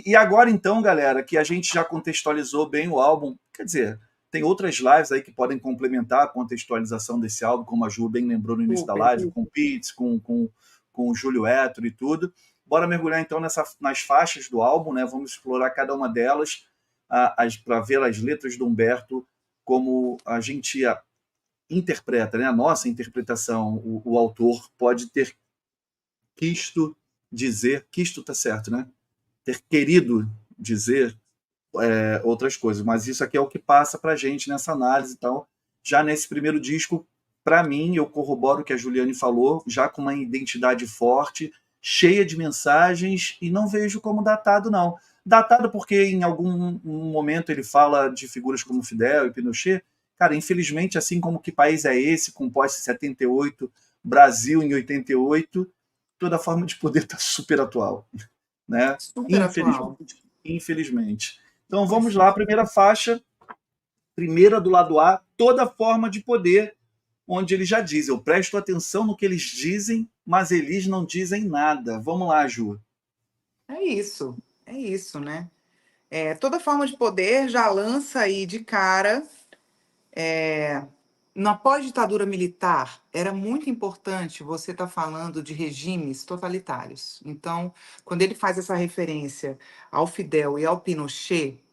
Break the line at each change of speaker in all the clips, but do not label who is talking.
E agora, então, galera, que a gente já contextualizou bem o álbum, quer dizer, tem outras lives aí que podem complementar a contextualização desse álbum, como a Ju bem lembrou no início da
Super.
live, com o Pitts, com o Júlio Hétero e tudo. Bora mergulhar, então, nas faixas do álbum, né? Vamos explorar cada uma delas para ver as letras do Humberto, como a gente interpreta, né? A nossa interpretação, o autor pode ter quisto dizer, quisto tá certo, né? Ter querido dizer outras coisas, mas isso aqui é o que passa para a gente nessa análise. Então, já nesse primeiro disco, para mim, eu corroboro o que a Juliane falou, já com uma identidade forte, cheia de mensagens, e não vejo como datado, não. Datado porque em algum momento ele fala de figuras como Fidel e Pinochet. Cara, infelizmente, assim como Que País é Esse, composto em 78, Brasil em 88, toda forma de poder está super atual, né?
Super atual.
Infelizmente. Então vamos lá,
Perfeito.
primeira faixa, primeira do lado A, toda forma de poder, onde ele já diz, eu presto atenção no que eles dizem, mas eles não dizem nada. Vamos lá, Ju.
É isso, né? Toda forma de poder já lança aí de cara. Na pós-ditadura militar, era muito importante você estar falando de regimes totalitários. Então, quando ele faz essa referência ao Fidel e ao Pinochet,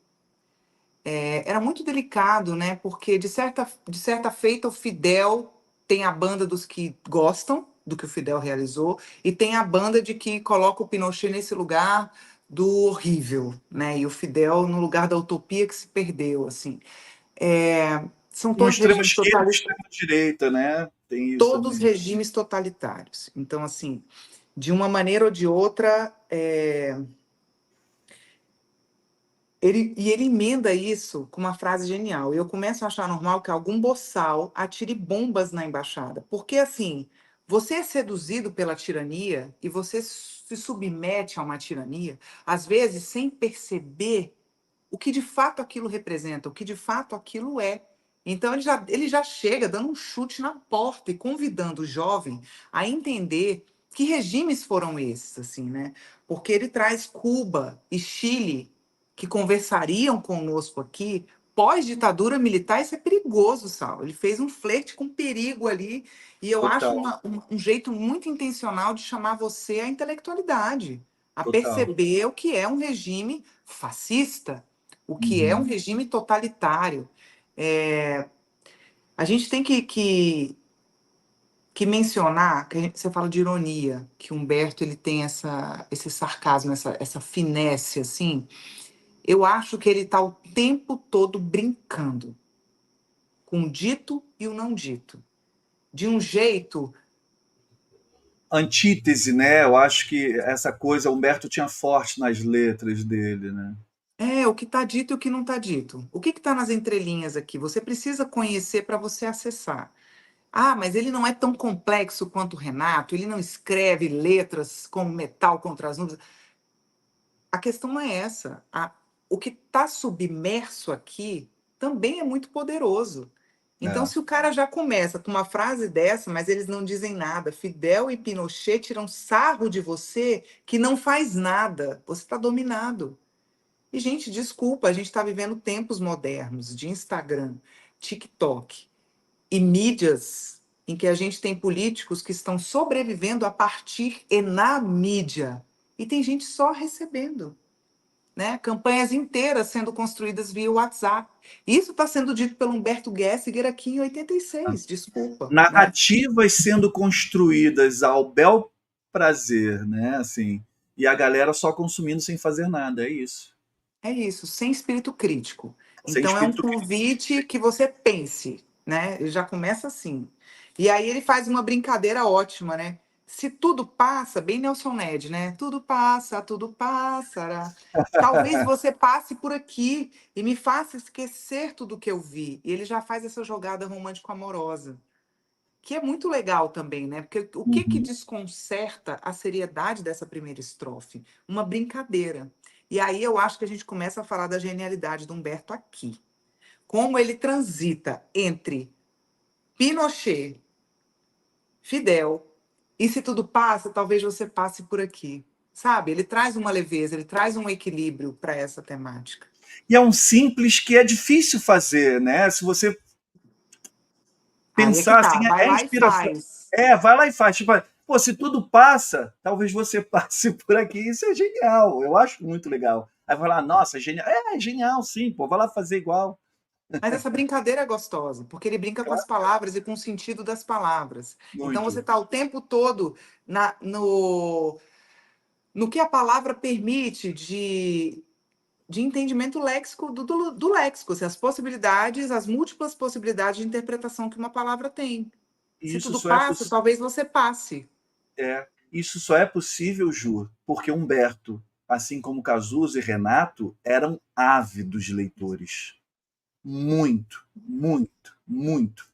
era muito delicado, né? Porque, de certa feita, o Fidel tem a banda dos que gostam do que o Fidel realizou e tem a banda de que coloca o Pinochet nesse lugar do horrível, né? E o Fidel no lugar da utopia que se perdeu, assim. São
No
todos
extremo
regimes
esquerda e
totalitários.
extremo direita, né? Tem isso
Todos
também.
regimes totalitários. Então, assim, de uma maneira ou de outra, ele emenda isso com uma frase genial. Eu começo a achar normal que algum boçal atire bombas na embaixada. Porque, assim, você é seduzido pela tirania e você se submete a uma tirania, às vezes sem perceber o que de fato aquilo representa, o que de fato aquilo é. Então ele já chega dando um chute na porta e convidando o jovem a entender que regimes foram esses, assim, né? Porque ele traz Cuba e Chile, que conversariam conosco aqui, pós-ditadura militar. Isso é perigoso, Sal. Ele fez um flerte com perigo ali, e eu acho
Total,
um jeito muito intencional de chamar você à intelectualidade, a
total.
perceber o que é um regime fascista, o que é um
Uhum.
regime totalitário. É, a gente tem que mencionar, você fala de ironia, que Humberto ele tem esse sarcasmo, essa finesse, assim. Eu acho que ele está o tempo todo brincando com o dito e o não dito. De um jeito.
Antítese, né? Eu acho que essa coisa, o Humberto tinha forte nas letras dele, né?
O que está dito e o que não está dito. O que está nas entrelinhas aqui? Você precisa conhecer para você acessar. Ah, mas ele não é tão complexo quanto o Renato, ele não escreve letras como metal contra as nuvens. A questão não é essa. O que está submerso aqui também é muito poderoso. Então,
É,
se o cara já começa com uma frase dessa, mas eles não dizem nada, Fidel e Pinochet tiram sarro de você que não faz nada, você está dominado. E, gente, desculpa, a gente está vivendo tempos modernos de Instagram, TikTok e mídias em que a gente tem políticos que estão sobrevivendo a partir e na mídia. E tem gente só recebendo, né? Campanhas inteiras sendo construídas via WhatsApp. Isso está sendo dito pelo Humberto Gessinger aqui em 86, desculpa, né?
narrativas sendo construídas ao bel prazer, né? Assim, e a galera só consumindo sem fazer nada, é isso.
É isso, sem espírito crítico.
Sem
Então é um
espírito crítico.
convite que você pense, né? Ele já começa assim. E aí ele faz uma brincadeira ótima, né? Se tudo passa, bem Nelson Ned, né? Tudo passará. Talvez você passe por aqui e me faça esquecer tudo que eu vi. E ele já faz essa jogada romântico-amorosa, que é muito legal também, né? Porque o que que
Uhum.
desconcerta a seriedade dessa primeira estrofe? Uma brincadeira. E aí eu acho que a gente começa a falar da genialidade do Humberto aqui. Como ele transita entre Pinochet, Fidel, e se tudo passa, talvez você passe por aqui. sabe? Ele traz uma leveza, ele traz um equilíbrio para essa temática.
E é um simples que é difícil fazer, né? Se você
Aí é que
pensar
tá,
assim,
vai
é
lá e
inspiração.
faz.
Vai lá e faz. Tipo, pô, se tudo passa, talvez você passe por aqui. Isso é genial. Eu acho muito legal. Aí vai lá, nossa, genial. É genial, sim, pô, vai lá fazer igual.
Mas essa brincadeira é gostosa, porque ele brinca com as palavras e com o sentido das palavras. Então você
Muito.
está o tempo todo no que a palavra permite de entendimento léxico do léxico, assim, as possibilidades, as múltiplas possibilidades de interpretação que uma palavra tem.
E
Se
isso
tudo
só é
passa,
possível.
talvez você passe.
Isso só é possível, Ju, porque Humberto, assim como Cazuza e Renato, eram ávidos leitores. Muito, muito, muito,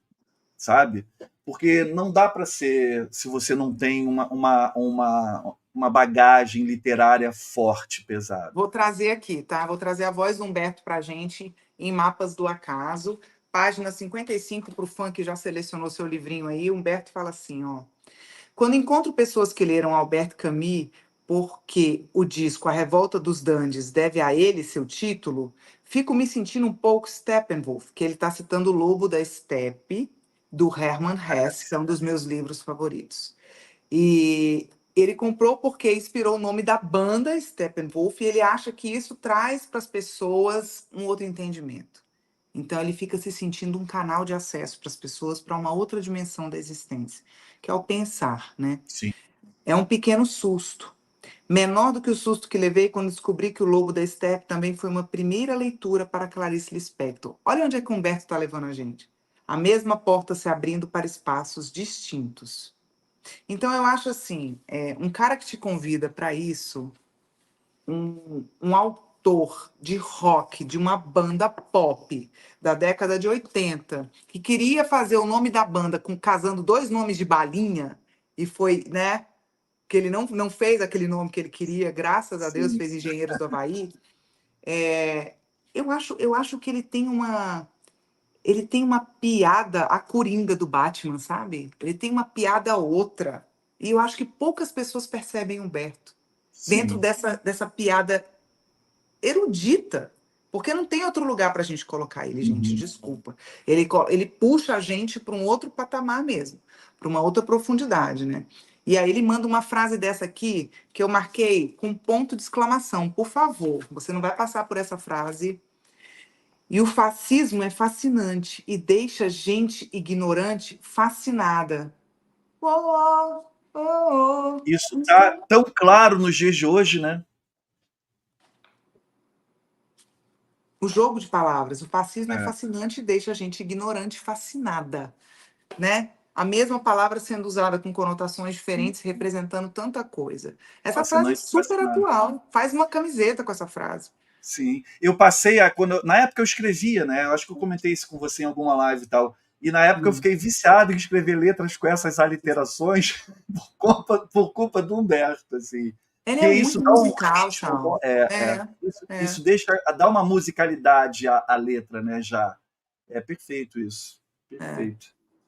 sabe? Porque não dá para ser se você não tem uma bagagem literária forte, pesada.
Vou trazer aqui, tá? Vou trazer a voz do Humberto para a gente em Mapas do Acaso, página 55, para o fã que já selecionou seu livrinho aí. Humberto fala assim, ó. Quando encontro pessoas que leram Albert Camus porque o disco A Revolta dos Dandies deve a ele seu título, fico me sentindo um pouco Steppenwolf, que ele está citando o Lobo da Steppe, do Hermann Hesse, que é um dos meus livros favoritos. E ele comprou porque inspirou o nome da banda Steppenwolf e ele acha que isso traz para as pessoas um outro entendimento. Então ele fica se sentindo um canal de acesso para as pessoas para uma outra dimensão da existência, que é o pensar, né?
Sim.
É um pequeno susto, menor do que o susto que levei quando descobri que o Lobo da Steppe também foi uma primeira leitura para Clarice Lispector. Olha onde é que o Humberto está levando a gente. A mesma porta se abrindo para espaços distintos. Então, eu acho assim, um cara que te convida para isso, um autor de rock, de uma banda pop da década de 80, que queria fazer o nome da banda casando dois nomes de balinha, e foi, né, que ele não fez aquele nome que ele queria, graças a Deus,
Sim.
fez Engenheiros do Havaí. É, eu acho que ele tem uma piada, a Coringa do Batman, sabe? Ele tem uma piada outra. E eu acho que poucas pessoas percebem Humberto dentro
Sim.
dessa piada erudita. Porque não tem outro lugar para a gente colocar ele, gente.
Uhum.
Desculpa. Ele puxa a gente para um outro patamar mesmo, para uma outra profundidade, né? E aí ele manda uma frase dessa aqui que eu marquei com ponto de exclamação. Por favor, você não vai passar por essa frase. E o fascismo é fascinante e deixa gente ignorante fascinada. Oh, oh, oh,
Isso
oh.
está tão claro nos dias de hoje, né?
O jogo de palavras. O fascismo é
É.
fascinante e deixa a gente ignorante fascinada, né? A mesma palavra sendo usada com conotações diferentes, representando tanta coisa. Essa frase é
Fascinante,
super
fascinante.
atual. Faz uma camiseta com essa frase.
Sim. Eu passei na época eu escrevia, né? Eu acho que eu comentei isso com você em alguma live e tal. E na época eu
Hum.
fiquei viciado em escrever letras com essas aliterações por culpa do Humberto, assim.
Ele é
Que isso
muito
dá um
musical,
ritmo,
Charles.
isso,
É.
isso deixa, dá uma musicalidade à letra, né? Já. É perfeito isso.
É.
Perfeito.